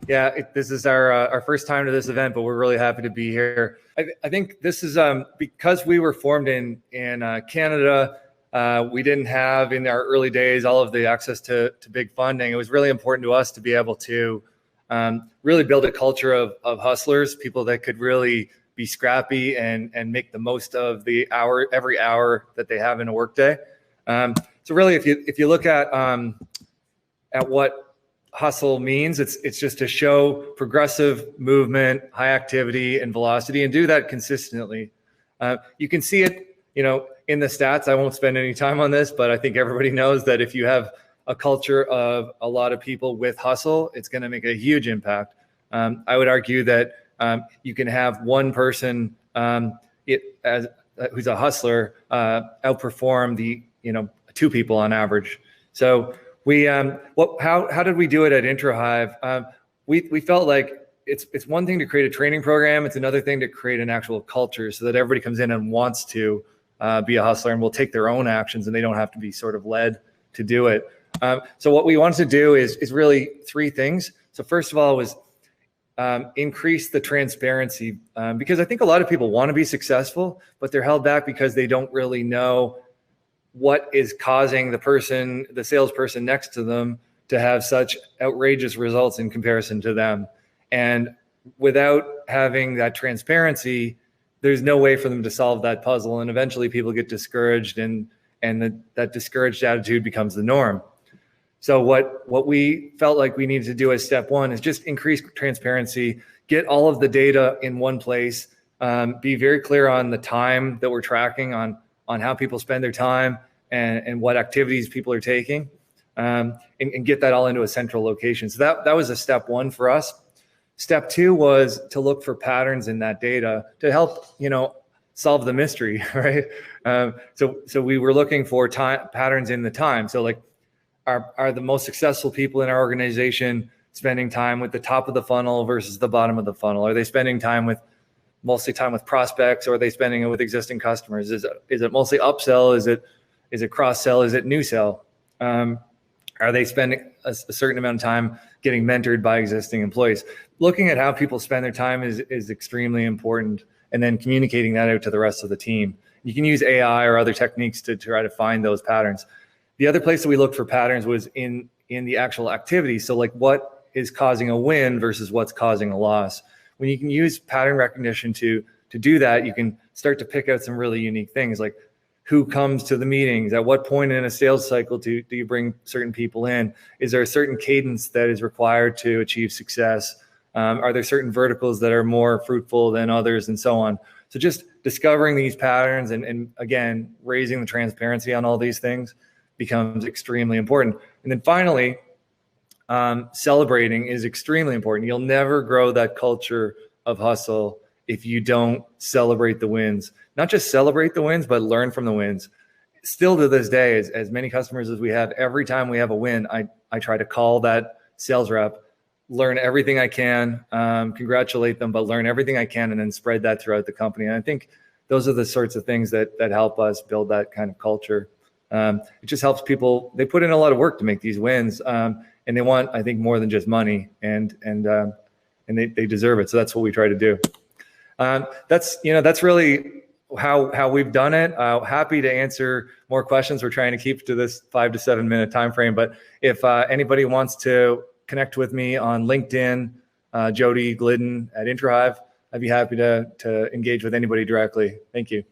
This is our first time to this event, but we're really happy to be here. I think this is because we were formed in Canada. We didn't have in our early days all of the access to big funding. It was really important to us to be able to really build a culture of hustlers, people that could really be scrappy and make the most of every hour that they have in a workday. So really, if you look at what hustle means, it's just to show progressive movement, high activity and velocity, and do that consistently. You can see it, in the stats. I won't spend any time on this, but I think everybody knows that if you have a culture of a lot of people with hustle, it's going to make a huge impact. I would argue that you can have one person who's a hustler outperform the two people on average. So how did we do it at Introhive? We felt like it's one thing to create a training program. It's another thing to create an actual culture so that everybody comes in and wants to be a hustler and will take their own actions and they don't have to be sort of led to do it. So what we wanted to do is really three things. So first of all was increase the transparency because I think a lot of people want to be successful, but they're held back because they don't really know what is causing the salesperson next to them to have such outrageous results in comparison to them. And without having that transparency, there's no way for them to solve that puzzle. And eventually people get discouraged and that discouraged attitude becomes the norm. So what we felt like we needed to do as step one is just increase transparency, get all of the data in one place, be very clear on the time that we're tracking on how people spend their time and what activities people are taking, and get that all into a central location. So that was a step one for us. Step two was to look for patterns in that data to help, solve the mystery, right? So we were looking for patterns in the time. So like, are the most successful people in our organization spending time with the top of the funnel versus the bottom of the funnel? Are they spending mostly time with prospects, or are they spending it with existing customers? Is it mostly upsell? Is it cross-sell? Is it new sell? Are they spending a certain amount of time getting mentored by existing employees? Looking at how people spend their time is extremely important, and then communicating that out to the rest of the team. You can use AI or other techniques to try to find those patterns. The other place that we looked for patterns was in the actual activity. So like, what is causing a win versus what's causing a loss? When you can use pattern recognition to do that, you can start to pick out some really unique things, like who comes to the meetings, at what point in a sales cycle do you bring certain people in? Is there a certain cadence that is required to achieve success? Are there certain verticals that are more fruitful than others, and so on? So just discovering these patterns and again, raising the transparency on all these things becomes extremely important. And then finally, celebrating is extremely important. You'll never grow that culture of hustle if you don't celebrate the wins. Not just celebrate the wins, but learn from the wins. Still to this day, as many customers as we have, every time we have a win, I try to call that sales rep, learn everything I can, congratulate them, but learn everything I can, and then spread that throughout the company. And I think those are the sorts of things that help us build that kind of culture. It just helps people. They put in a lot of work to make these wins, and they want, I think, more than just money, and they deserve it. So that's what we try to do. That's really how we've done it. Happy to answer more questions. We're trying to keep to this 5 to 7 minute time frame. But if anybody wants to connect with me on LinkedIn, Jody Glidden at Introhive, I'd be happy to engage with anybody directly. Thank you.